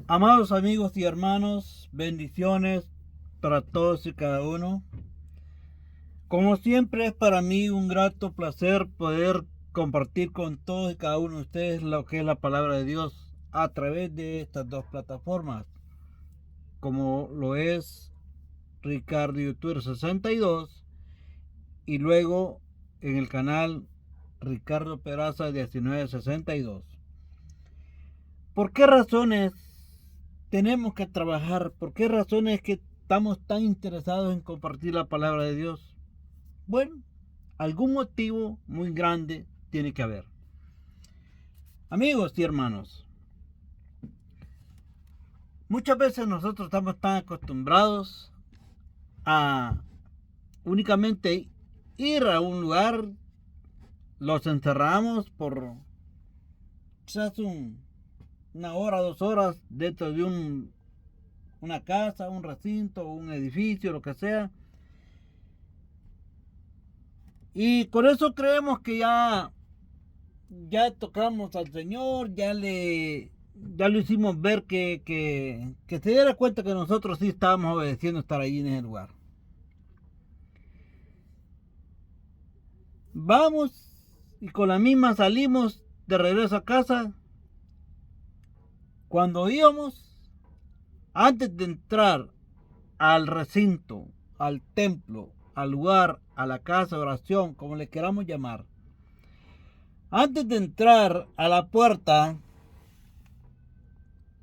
Amados amigos y hermanos, bendiciones para todos y cada uno. Como siempre es para mí un grato placer poder compartir con todos y cada uno de ustedes lo que es la palabra de Dios a través de estas dos plataformas, como lo es Ricardo YouTube 62 y luego en el canal Ricardo Peraza 1962. ¿Por qué razones tenemos que trabajar? ¿Por qué razones que estamos tan interesados en compartir la palabra de Dios? Bueno, algún motivo muy grande tiene que haber. Amigos y hermanos, muchas veces nosotros estamos tan acostumbrados a únicamente ir a un lugar, los encerramos por quizás una hora, 2 horas dentro de una casa, un recinto, un edificio, lo que sea. Y con eso creemos que ya tocamos al Señor, ya lo hicimos ver que se diera cuenta que nosotros sí estábamos obedeciendo estar ahí en ese lugar. Vamos y con la misma salimos de regreso a casa. Cuando íbamos, antes de entrar al recinto, al templo, al lugar, a la casa de oración, como le queramos llamar, antes de entrar a la puerta,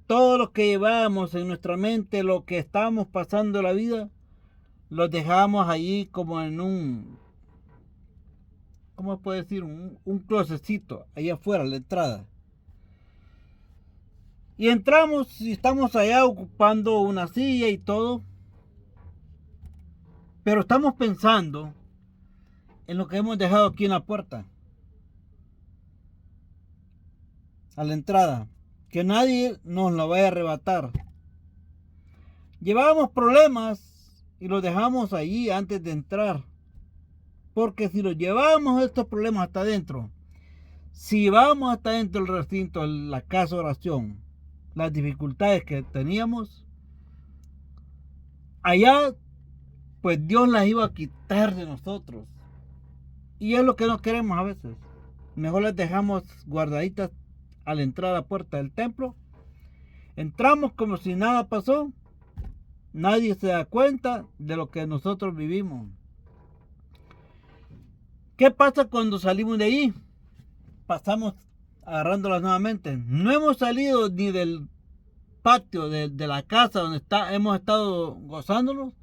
todo lo que llevábamos en nuestra mente, lo que estábamos pasando en la vida, lo dejábamos allí como en ¿cómo se puede decir? Un closecito, ahí afuera, a la entrada. Y entramos y estamos allá ocupando una silla y todo, pero estamos pensando en lo que hemos dejado aquí en la puerta, a la entrada, que nadie nos lo vaya a arrebatar. Llevábamos problemas y los dejamos allí antes de entrar. Porque si los llevamos estos problemas hasta adentro, si vamos hasta dentro del recinto, la casa de oración, las dificultades que teníamos, allá pues Dios las iba a quitar de nosotros. Y es lo que no queremos a veces. Mejor las dejamos guardaditas a la entrada a la puerta del templo. Entramos como si nada pasó. Nadie se da cuenta de lo que nosotros vivimos. ¿Qué pasa cuando salimos de ahí? Pasamos agarrándolas nuevamente. No hemos salido ni del patio de la casa donde hemos estado gozándonos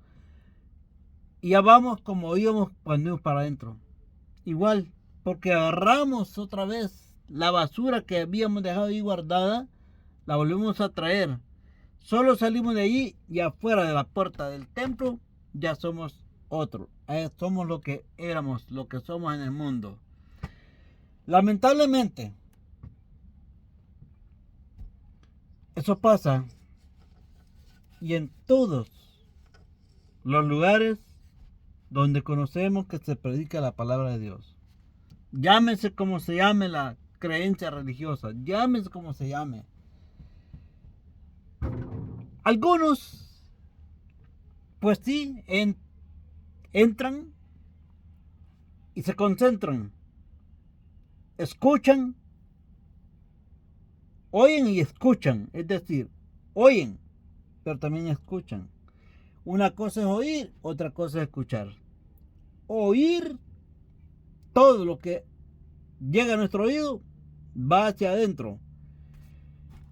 y ya vamos como íbamos cuando íbamos para adentro. Igual, porque agarramos otra vez la basura que habíamos dejado ahí guardada, la volvemos a traer. Solo salimos de allí y afuera de la puerta del templo ya somos otro. Somos lo que éramos, lo que somos en el mundo. Lamentablemente, eso pasa y en todos los lugares donde conocemos que se predica la palabra de Dios. Llámese como se llame la creencia religiosa, llámese como se llame. Algunos, pues sí, entran y se concentran, escuchan, oyen y escuchan, es decir, oyen, pero también escuchan. Una cosa es oír, otra cosa es escuchar. Oír, todo lo que llega a nuestro oído va hacia adentro.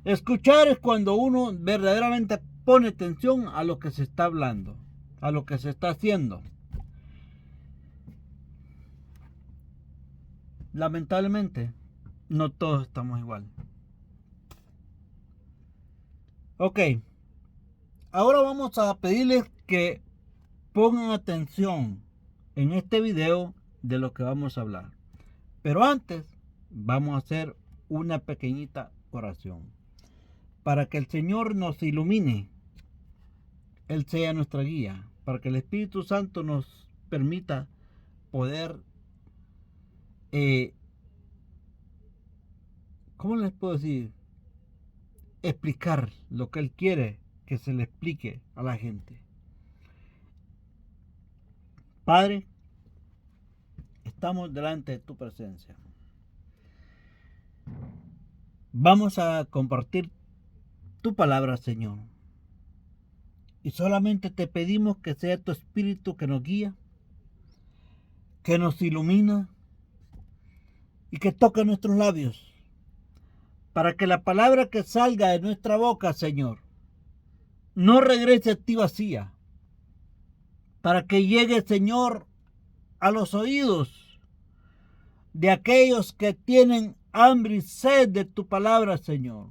Escuchar es cuando uno verdaderamente pone atención a lo que se está hablando, a lo que se está haciendo. Lamentablemente, no todos estamos igual. Ok, ahora vamos a pedirles que pongan atención en este video de lo que vamos a hablar. Pero antes, vamos a hacer una pequeñita oración para que el Señor nos ilumine, Él sea nuestra guía, para que el Espíritu Santo nos permita poder, eh, ¿cómo les puedo decir? explicar lo que Él quiere que se le explique a la gente. Padre, estamos delante de tu presencia. Vamos a compartir tu palabra, Señor. Y solamente te pedimos que sea tu Espíritu que nos guía, que nos ilumina y que toque nuestros labios, para que la palabra que salga de nuestra boca, Señor, no regrese a ti vacía, para que llegue, Señor, a los oídos de aquellos que tienen hambre y sed de tu palabra, Señor.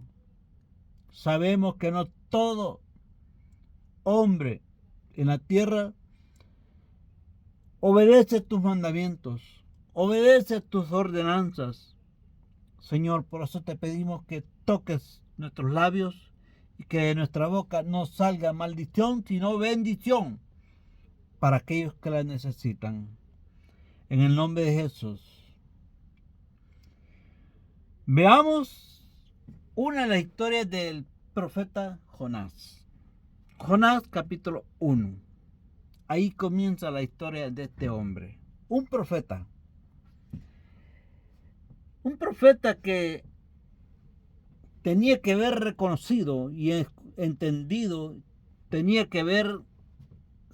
Sabemos que no todo hombre en la tierra obedece tus mandamientos, obedece tus ordenanzas. Señor, por eso te pedimos que toques nuestros labios y que de nuestra boca no salga maldición, sino bendición para aquellos que la necesitan. En el nombre de Jesús. Veamos una de las historias del profeta Jonás. Jonás capítulo 1. Ahí comienza la historia de este hombre. Un profeta. Un profeta que tenía que haber reconocido y entendido, tenía que haberse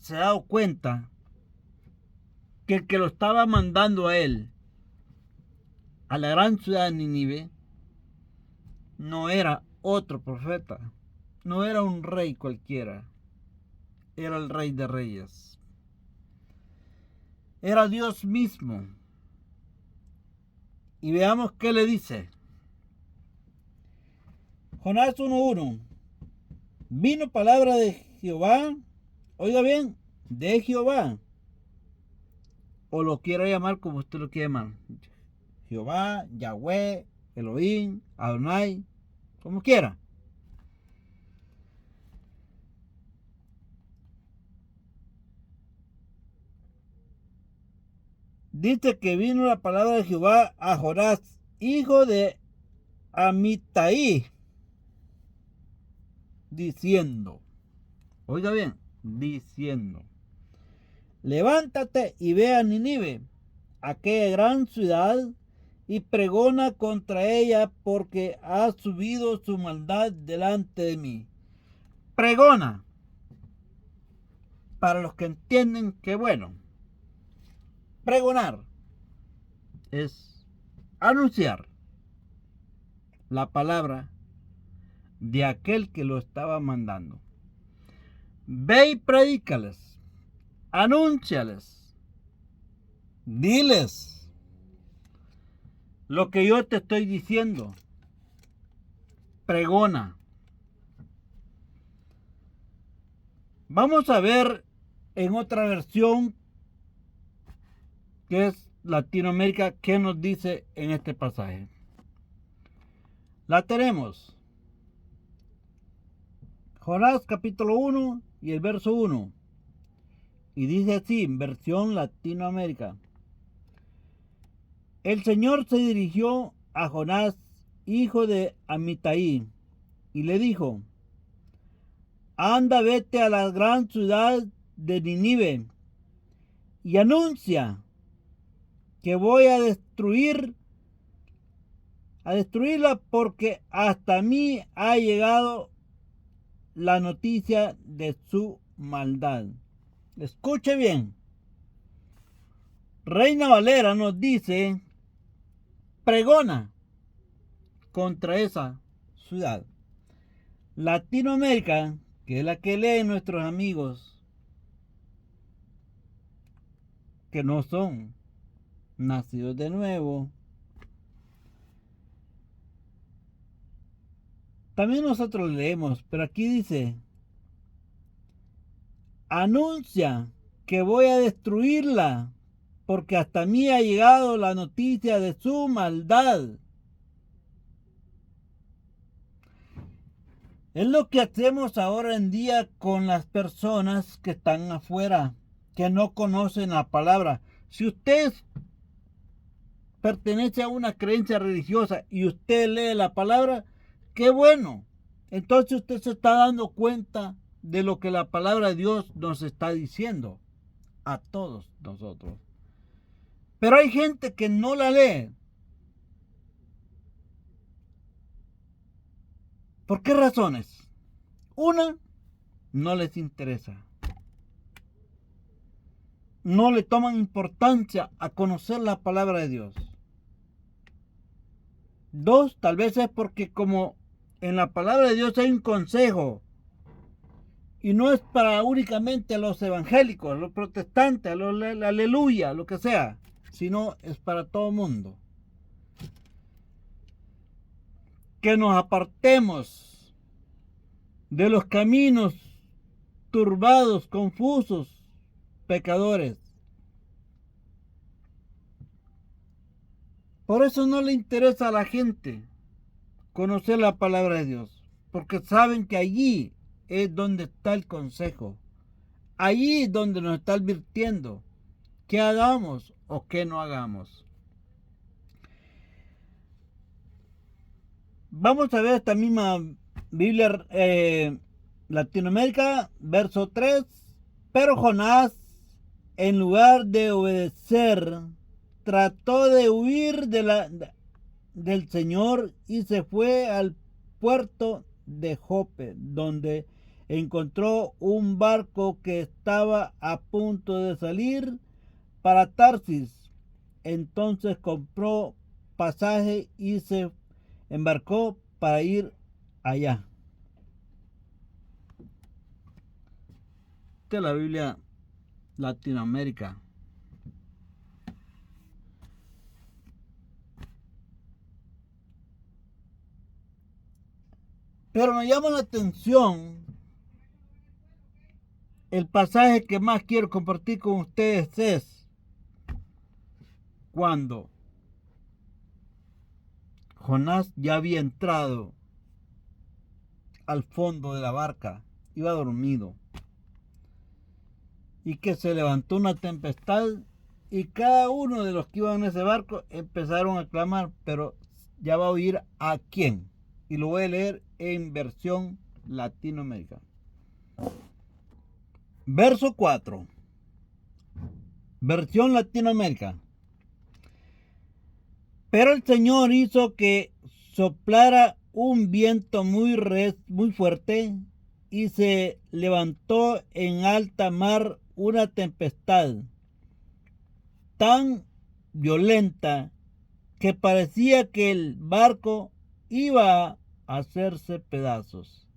dado cuenta que el que lo estaba mandando a él, a la gran ciudad de Nínive, no era otro profeta, no era un rey cualquiera, era el Rey de Reyes, era Dios mismo. Y veamos qué le dice. Jonás 1:1. Vino palabra de Jehová, oiga bien, de Jehová, o lo quiera llamar como usted lo quiera llamar, Jehová, Yahweh, Elohim, Adonai, como quiera. Dice que vino la palabra de Jehová a Jonás, hijo de Amitai, diciendo, oiga bien, diciendo, levántate y ve a Nínive, aquella gran ciudad, y pregona contra ella, porque ha subido su maldad delante de mí. Pregona, para los que entienden que bueno, pregonar es anunciar la palabra de aquel que lo estaba mandando. Ve y predícales, anúnciales, diles lo que yo te estoy diciendo. Pregona. Vamos a ver en otra versión que es Latinoamérica qué nos dice en este pasaje. La tenemos. Jonás capítulo 1 y el verso 1. Y dice así, en versión Latinoamérica. El Señor se dirigió a Jonás, hijo de Amitai, y le dijo, anda, vete a la gran ciudad de Nínive y anuncia que voy a destruirla, porque hasta mí ha llegado la noticia de su maldad. Escuche bien. Reina Valera nos dice, pregona contra esa ciudad. Latinoamérica, que es la que leen nuestros amigos que no son nacidos de nuevo, también nosotros leemos, pero aquí dice, anuncia que voy a destruirla, porque hasta mí ha llegado la noticia de su maldad. Es lo que hacemos ahora en día con las personas que están afuera, que no conocen la palabra. Si usted pertenece a una creencia religiosa y usted lee la palabra, qué bueno. entonces usted se está dando cuenta de lo que la palabra de Dios nos está diciendo a todos nosotros. Pero hay gente que no la lee. ¿Por qué razones? Una, no les interesa. No le toman importancia a conocer la palabra de Dios. Dos, tal vez es porque como en la palabra de Dios hay un consejo y no es para únicamente a los evangélicos, a los protestantes, a los aleluya, lo que sea, sino es para todo el mundo. Que nos apartemos de los caminos turbados, confusos, pecadores. Por eso no le interesa a la gente conocer la palabra de Dios, porque saben que allí es donde está el consejo. Allí es donde nos está advirtiendo qué hagamos o qué no hagamos. Vamos a ver esta misma Biblia Latinoamérica, verso 3. Pero Jonás, en lugar de obedecer, trató de huir del Señor y se fue al puerto de Jope, donde encontró un barco que estaba a punto de salir para Tarsis. Entonces compró pasaje y se embarcó para ir allá. Esta es la Biblia Latinoamérica. Pero me llama la atención el pasaje que más quiero compartir con ustedes es cuando Jonás ya había entrado al fondo de la barca, iba dormido, y que se levantó una tempestad y cada uno de los que iban en ese barco empezaron a clamar, pero ya va a oír a quién. Y lo voy a leer en versión latinoamericana. Verso 4. Versión Latinoamérica. Pero el Señor hizo que soplara un viento muy fuerte y se levantó en alta mar una tempestad tan violenta que parecía que el barco iba a hacerse pedazos.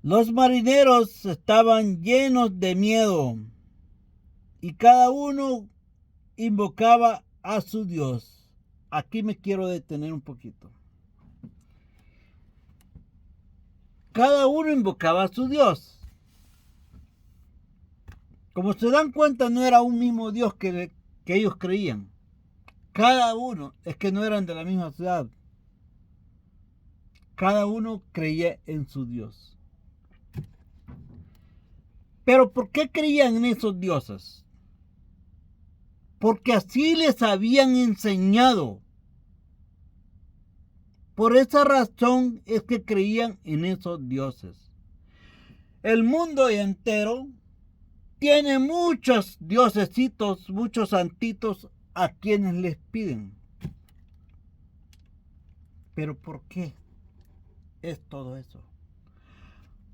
Los marineros estaban llenos de miedo y cada uno invocaba a su Dios. Aquí me quiero detener un poquito. Cada uno invocaba a su Dios. Como se dan cuenta, no era un mismo Dios que ellos creían. Cada uno, es que no eran de la misma ciudad. Cada uno creía en su Dios. Pero ¿por qué creían en esos dioses? Porque así les habían enseñado. Por esa razón es que creían en esos dioses. El mundo entero tiene muchos diosesitos, muchos santitos a quienes les piden. ¿Pero por qué es todo eso?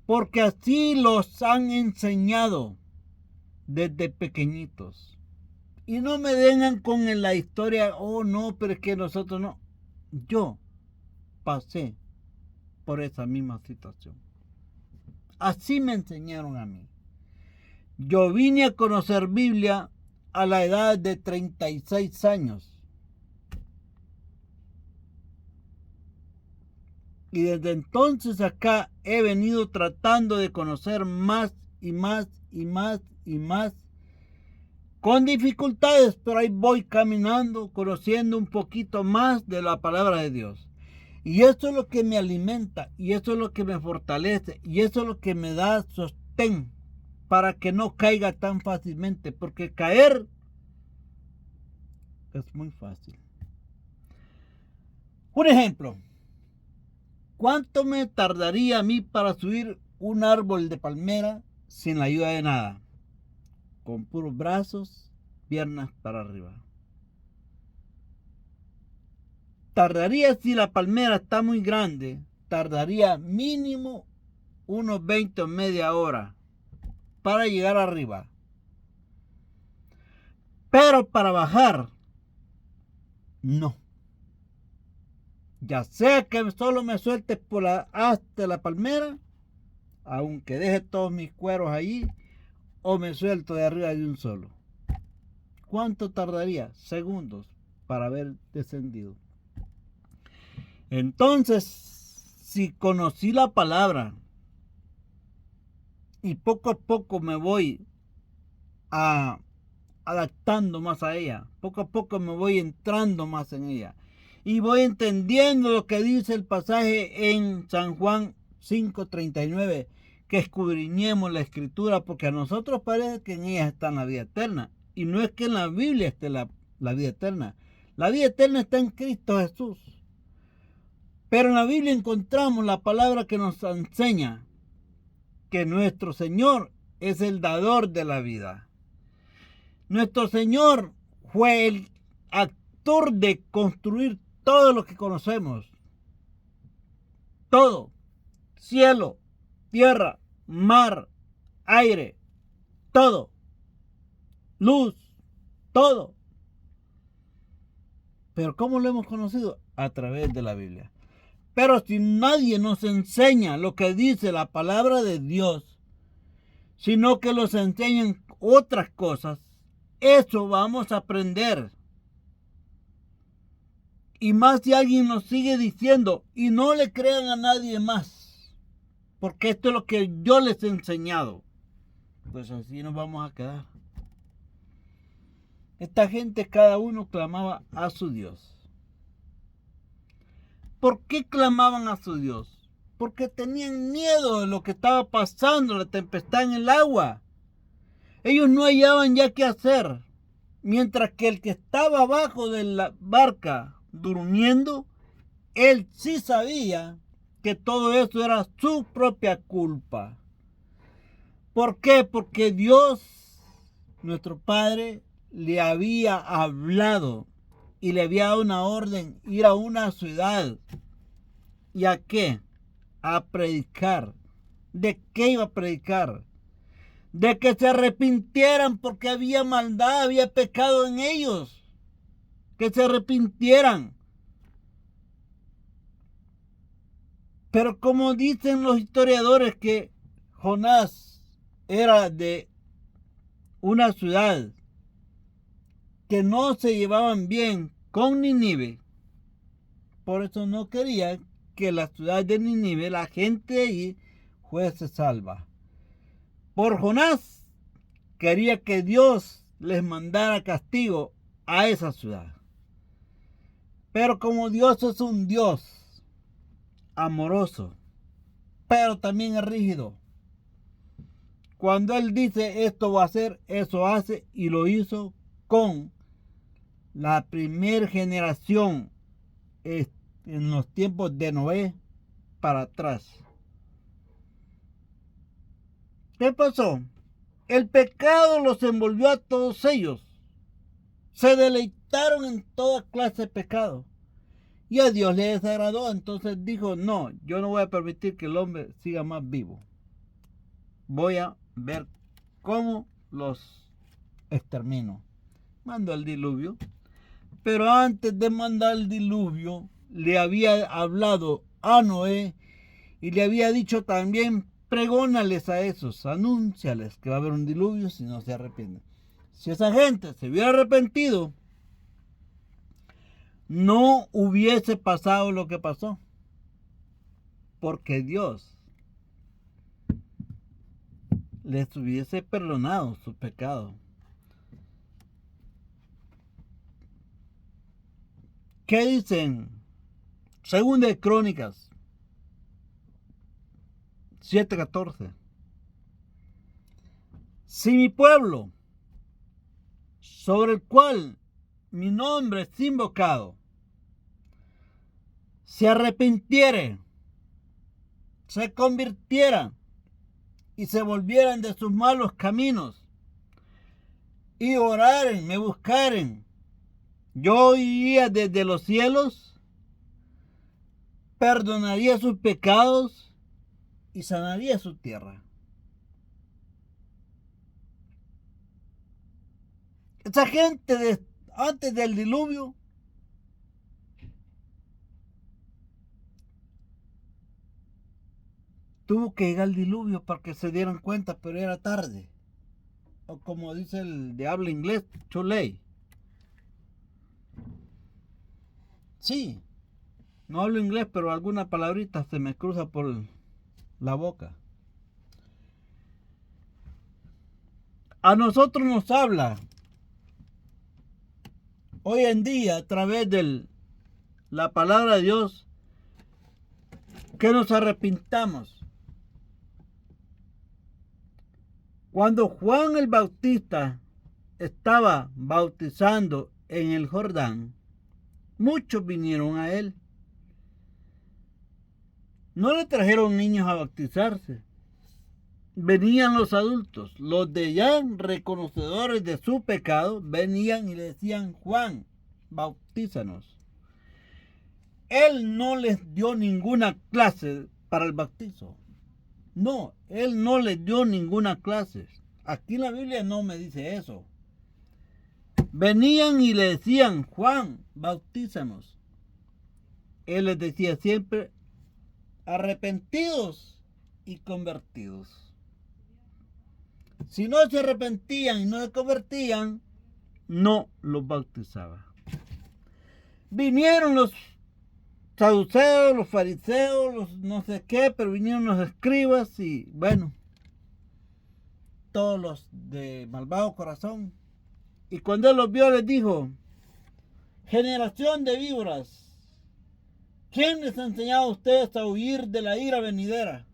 Porque así los han enseñado desde pequeñitos. Y no me vengan con la historia, oh no, pero es que nosotros no. Yo pasé por esa misma situación. Así me enseñaron a mí. Yo vine a conocer Biblia a la edad de 36 años. Y desde entonces acá he venido tratando de conocer más y más y más y más. Con dificultades, pero ahí voy caminando, conociendo un poquito más de la palabra de Dios. Y eso es lo que me alimenta, y eso es lo que me fortalece, y eso es lo que me da sostén para que no caiga tan fácilmente, porque caer es muy fácil. Un ejemplo. ¿Cuánto me tardaría a mí para subir un árbol de palmera sin la ayuda de nada? Con puros brazos, piernas para arriba. Tardaría, si la palmera está muy grande, tardaría mínimo unos 20 o media hora para llegar arriba. Pero para bajar, no. Ya sea que solo me sueltes por hasta la palmera, aunque deje todos mis cueros allí, o me suelto de arriba de un solo. ¿Cuánto tardaría? Segundos para haber descendido. Entonces, si conocí la palabra y poco a poco me voy adaptando más a ella, poco a poco me voy entrando más en ella y voy entendiendo lo que dice el pasaje en San Juan 5:39, que escudriñemos la escritura, porque a nosotros parece que en ella está la vida eterna, y no es que en la Biblia esté la vida eterna. La vida eterna está en Cristo Jesús. Pero en la Biblia encontramos la palabra que nos enseña que nuestro Señor es el dador de la vida. Nuestro Señor fue el actor de construir todo lo que conocemos. Todo. Cielo, tierra, mar, aire, todo. Luz, todo. Pero ¿cómo lo hemos conocido? A través de la Biblia. Pero si nadie nos enseña lo que dice la palabra de Dios, sino que nos enseñan otras cosas, eso vamos a aprender. Y más si alguien nos sigue diciendo, y no le crean a nadie más, porque esto es lo que yo les he enseñado, pues así nos vamos a quedar. Esta gente, cada uno clamaba a su Dios. ¿Por qué clamaban a su Dios? Porque tenían miedo de lo que estaba pasando, la tempestad en el agua. Ellos no hallaban ya qué hacer. Mientras que el que estaba abajo de la barca durmiendo, él sí sabía que todo eso era su propia culpa. ¿Por qué? Porque Dios, nuestro Padre, le había hablado y le había dado una orden, ir a una ciudad. ¿Y a qué? A predicar. ¿De qué iba a predicar? De que se arrepintieran porque había maldad, había pecado en ellos. Que se arrepintieran. Pero como dicen los historiadores que Jonás era de una ciudad que no se llevaban bien con Nínive, por eso no quería que la ciudad de Nínive, la gente de allí, fuese salva. Por Jonás quería que Dios les mandara castigo a esa ciudad. Pero como Dios es un Dios amoroso, pero también es rígido, cuando Él dice esto va a hacer, eso hace, y lo hizo con la primera generación en los tiempos de Noé para atrás. ¿Qué pasó? El pecado los envolvió a todos ellos. Se deleitaron en toda clase de pecado. Y a Dios le desagradó. Entonces dijo, no, yo no voy a permitir que el hombre siga más vivo. Voy a ver cómo los extermino. Mandó el diluvio. Pero antes de mandar el diluvio, le había hablado a Noé y le había dicho también, pregónales a esos, anúnciales que va a haber un diluvio si no se arrepienten. Si esa gente se hubiera arrepentido, no hubiese pasado lo que pasó. Porque Dios les hubiese perdonado sus pecados. ¿Qué dicen? Segunda de Crónicas 7:14. Si mi pueblo, sobre el cual mi nombre es invocado, se arrepintiere se convirtieran y se volvieran de sus malos caminos y oraren, me buscaren, yo iría desde los cielos, perdonaría sus pecados y sanaría su tierra. Esa gente antes del diluvio tuvo que llegar el diluvio para que se dieran cuenta, pero era tarde. O como dice el de habla inglés, too late. Sí, no hablo inglés, pero alguna palabrita se me cruza por la boca. A nosotros nos habla hoy en día a través de la palabra de Dios que nos arrepintamos. Cuando Juan el Bautista estaba bautizando en el Jordán, muchos vinieron a él. No le trajeron niños a bautizarse. Venían los adultos, los de ya reconocedores de su pecado, venían y le decían: Juan, bautízanos. Él no les dio ninguna clase para el bautizo. No, él no les dio ninguna clase. Aquí en la Biblia no me dice eso. Venían y le decían: Juan, bautízanos. Él les decía siempre: arrepentidos y convertidos. Si no se arrepentían y no se convertían, no los bautizaba. Vinieron los saduceos, los fariseos, los no sé qué, pero vinieron los escribas y bueno, todos los de malvado corazón. Y cuando él los vio les dijo: generación de víboras, ¿quién les ha enseñado a ustedes a huir de la ira venidera?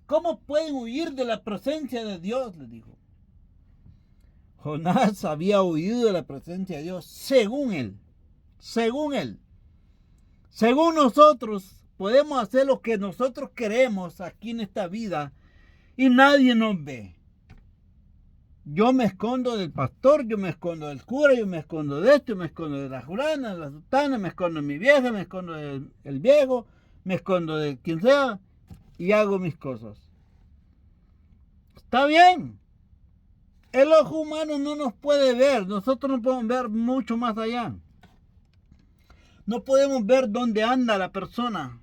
¿Cómo pueden huir de la presencia de Dios?, les dijo. Jonás había huido de la presencia de Dios según él. Según él. Según nosotros podemos hacer lo que nosotros queremos aquí en esta vida y nadie nos ve. Yo me escondo del pastor, yo me escondo del cura, yo me escondo de esto, yo me escondo de la jurana, de la sultana, me escondo de mi vieja, me escondo del viejo, me escondo de quien sea y hago mis cosas. Está bien. El ojo humano no nos puede ver, nosotros no podemos ver mucho más allá. No podemos ver dónde anda la persona.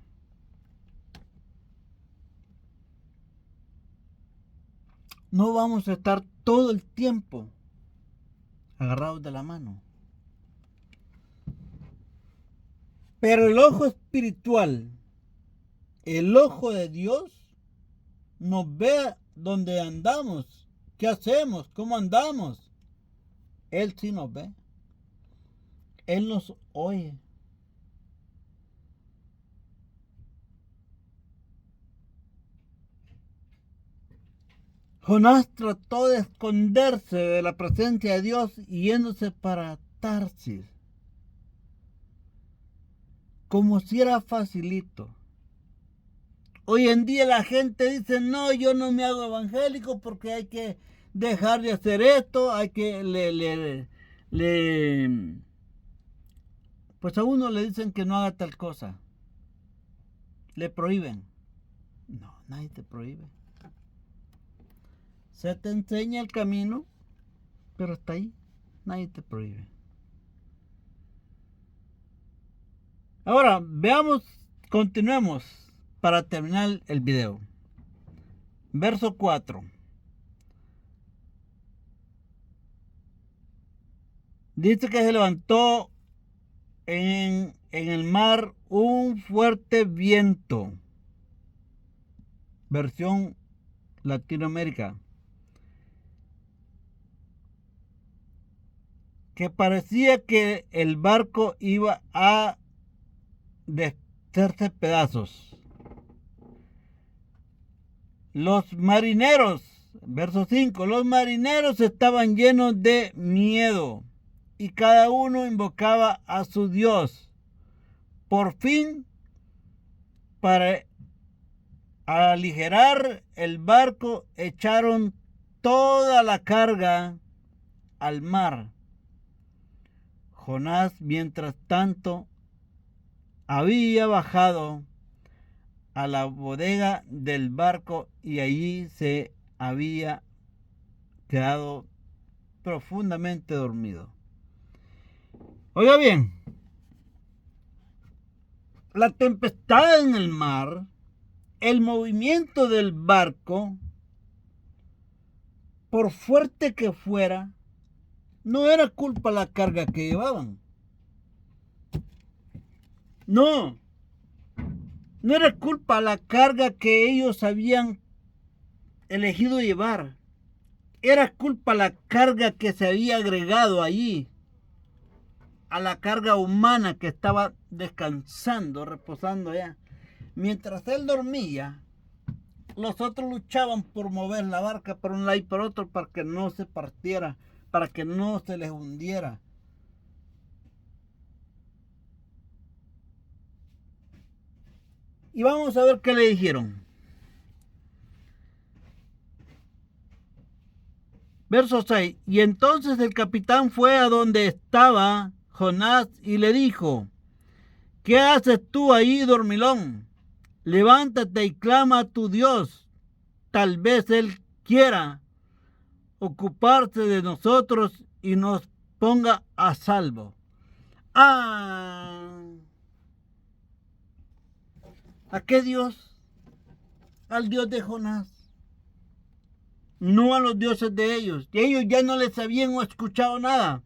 No vamos a estar todo el tiempo agarrados de la mano. Pero el ojo espiritual, el ojo de Dios, nos ve dónde andamos, qué hacemos, cómo andamos. Él sí nos ve. Él nos oye. Jonás trató de esconderse de la presencia de Dios yéndose para Tarsis, como si era facilito. Hoy en día la gente dice: no, yo no me hago evangélico porque hay que dejar de hacer esto, hay que pues a uno le dicen que no haga tal cosa, le prohíben. No, nadie te prohíbe. Se te enseña el camino, pero está ahí, nadie te prohíbe. Ahora, veamos, continuemos para terminar el video. Verso 4. Dice que se levantó en el mar un fuerte viento. Versión Latinoamérica. Que parecía que el barco iba a deshacerse pedazos. Los marineros, verso 5, los marineros estaban llenos de miedo y cada uno invocaba a su Dios. Por fin, para aligerar el barco, echaron toda la carga al mar. Jonás, mientras tanto, había bajado a la bodega del barco y allí se había quedado profundamente dormido. Oiga bien, la tempestad en el mar, el movimiento del barco, por fuerte que fuera, no era culpa de la carga que llevaban. No era culpa de la carga que ellos habían elegido llevar. Era culpa de la carga que se había agregado allí, a la carga humana que estaba descansando, reposando allá. Mientras él dormía, los otros luchaban por mover la barca por un lado y por otro para que no se partiera, para que no se les hundiera. Y vamos a ver qué le dijeron. Verso 6. Y entonces el capitán fue a donde estaba Jonás y le dijo: ¿qué haces tú ahí, dormilón? Levántate y clama a tu Dios. Tal vez Él quiera ocuparse de nosotros y nos ponga a salvo. ¿A qué Dios? Al Dios de Jonás. No a los dioses de ellos. Y ellos ya no les habían escuchado nada.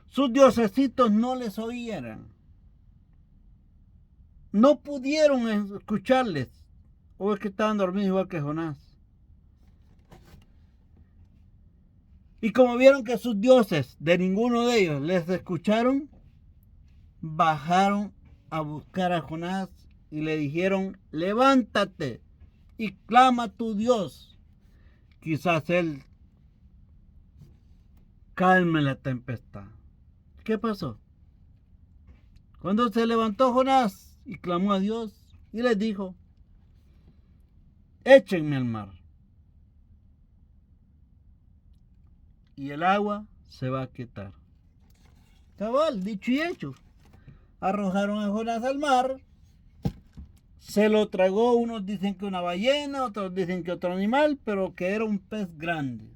Sus diosesitos no les oyeran. No pudieron escucharles. O es que estaban dormidos igual que Jonás. Y como vieron que sus dioses, de ninguno de ellos les escucharon, bajaron a buscar a Jonás y le dijeron: levántate y clama a tu Dios. Quizás Él calme la tempestad. ¿Qué pasó? Cuando se levantó Jonás y clamó a Dios y les dijo: échenme al mar y el agua se va a quietar. Cabal, dicho y hecho. Arrojaron a Jonás al mar. Se lo tragó, unos dicen que una ballena, otros dicen que otro animal, pero que era un pez grande.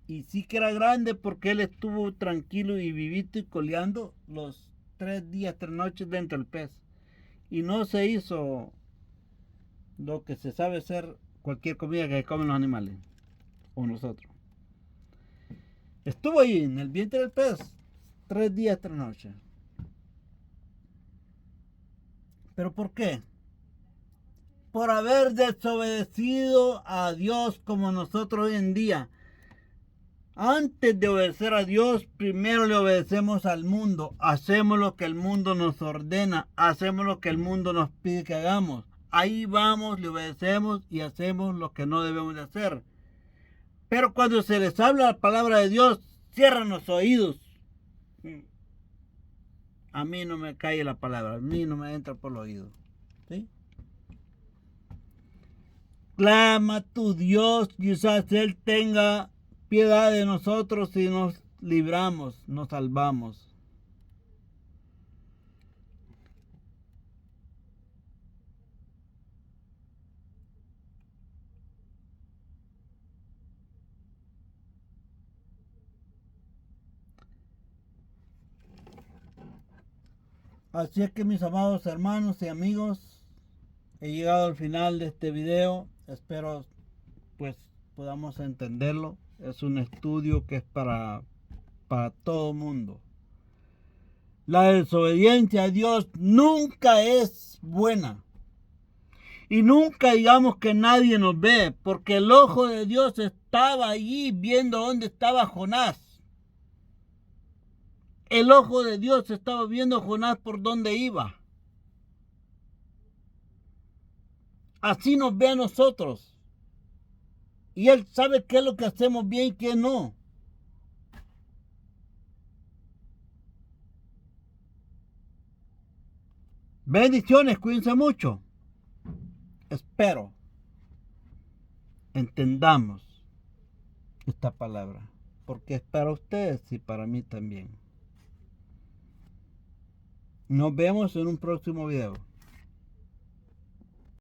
Y sí que era grande porque él estuvo tranquilo y vivito y coleando los 3 días, 3 noches dentro del pez. Y no se hizo lo que se sabe hacer cualquier comida que comen los animales, o nosotros. Estuvo ahí en el vientre del pez 3 días, 3 noches. ¿Pero por qué? Por haber desobedecido a Dios como nosotros hoy en día. Antes de obedecer a Dios, primero le obedecemos al mundo. Hacemos lo que el mundo nos ordena. Hacemos lo que el mundo nos pide que hagamos. Ahí vamos, le obedecemos y hacemos lo que no debemos de hacer. Pero cuando se les habla la palabra de Dios, cierran los oídos. A mí no me cae la palabra, a mí no me entra por el oído. ¿Sí? Clama a tu Dios, quizás Él tenga piedad de nosotros y nos libramos, nos salvamos. Así es que, mis amados hermanos y amigos, he llegado al final de este video. Espero pues podamos entenderlo. Es un estudio que es para todo mundo. La desobediencia a Dios nunca es buena. Y nunca digamos que nadie nos ve, porque el ojo de Dios estaba allí viendo dónde estaba Jonás. El ojo de Dios estaba viendo a Jonás por dónde iba. Así nos ve a nosotros. Y Él sabe qué es lo que hacemos bien y qué no. Bendiciones, cuídense mucho. Espero entendamos esta palabra, porque es para ustedes y para mí también. Nos vemos en un próximo video.